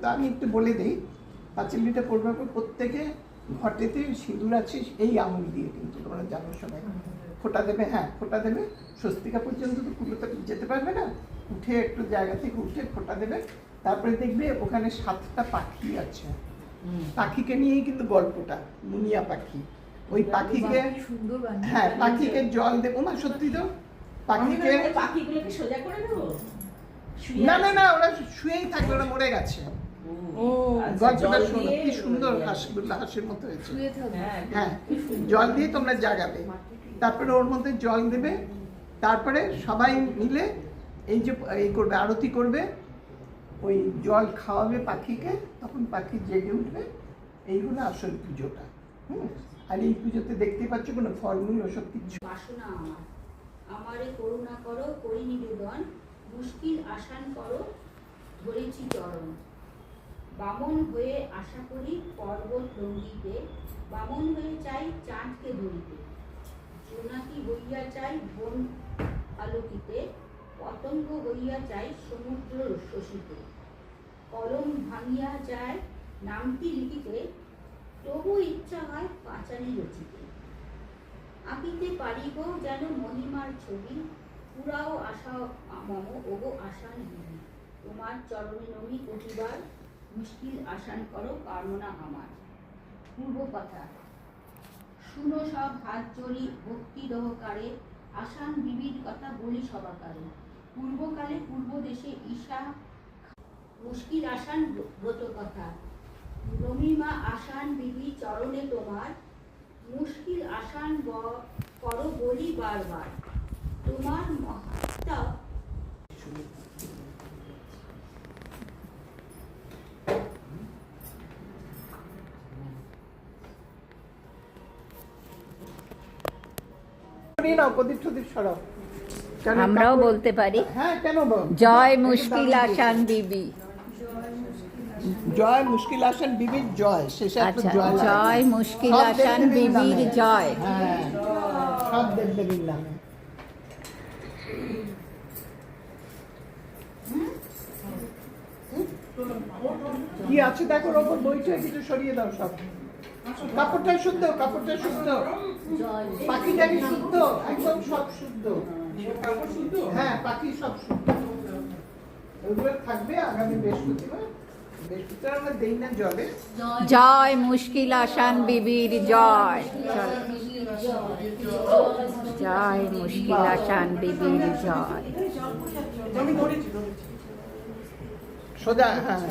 তো আমি একটু বলে দিই, পাঁচিলটা পড়বার পর প্রত্যেকে ঘটেতে সিঁদুর আছে এই আঙুল দিয়ে, কিন্তু তোমরা জানো সবাই ফোঁটা দেবে। হ্যাঁ, ফোঁটা দেবে। স্বস্তিকা পর্যন্ত তো কুলোতে যেতে পারবে না, উঠে একটু জায়গা থেকে উঠে ফোঁটা দেবে। তারপরে দেখবে ওখানে 7টা পাখি আছে, পাখিকে নিয়েই কিন্তু গল্পটা, মুনিয়া পাখি। ওই পাখিকে, হ্যাঁ পাখিকে জল দেবো না, সত্যি তো পাখিকে, পাখিগুলোকে সোজা করে দেবো? না না না, ওরা শুয়েই থাকবে, ওরা মরে গেছে। গল্পটা শোনো, কি সুন্দর হাসির মতো হয়েছে। হ্যাঁ, জল দিয়ে তোমরা জাগাবে, তারপরে ওর মধ্যে জল দেবে, তারপরে সবাই মিলে এই যে এই করবে, আরতি করবে, ওই জল খাওয়াবে পাখিকে, তখন পাখি জেগে উঠবে। এইগুলো আসল পুজোটা। আর এই পুজোতে দেখতেই পাচ্ছ কোনো ফলমূল ওসব কিছু। বাসনা আমার, আমারে করুণা করো, করি নিবেদন, মুশকিল আসান করো, ধরেছি চরণ। বামন হয়ে আশা করি পর্বত লঙ্ঘিতে, বামন হয়ে চাই চাঁদকে ধরিতে, জোনাকি হইয়া চাই বন আলোকিতে, পতঙ্গ হইয়া চাই সমুদ্র শোষিতে, কলম ভাঙিয়া যায় নামটি লিখিতে, তবু ইচ্ছা হয় পাঁচালি রচিতে। আঁকিতে পারিব যেন মহিমার ছবি, পুরাও আশা মম ওগো আশান দিবি, তোমার চরণে নমি কটিবার, মুশকিল আসান করো কামনা আমার। পূর্ব কথা, শুনো সব হাত জড়ি ভক্তি দহকারে, আসান বিবির কথা বলি সবাকারে। পূর্বকালে পূর্ব দেশে ঈশা মুশকিল আসান ব্রত কথা, রমিমা আসান বিবি চরণে তোমার, মুশকিল আসান করো বলি বারবার, তোমার মহাত্মা। আমরাও বলতে পারি। হ্যাঁ, কেন বল? জয় মুশকিল আসান বিবি। জয় মুশকিল আসান বিবির জয়, শেষে একটা আচ্ছা, জয় লাগে। জয় মুশকিল সব আসান দেবদেবীর বিবির নামে। জয়। হ্যাঁ, সব দেবদেবীর নামে। কি আছে দেখো, ওপর বইটা কিছু সরিয়ে দাও সব। কাপড়টা শুদ্ধ, কাপড়টা শুদ্ধ, পাখিটা কি শুদ্ধ, একদম সব শুদ্ধ। হ্যাঁ, পাখি সব শুদ্ধ। ওগুলো থাকবে আগামী বৃহস্পতিবার। বৃহস্পতিবার আমরা দেই না জলে। জয় মুশকিল আসান বিবির জয়। জয় মুশকিল আসান বিবির জয়। সোজা, হ্যাঁ।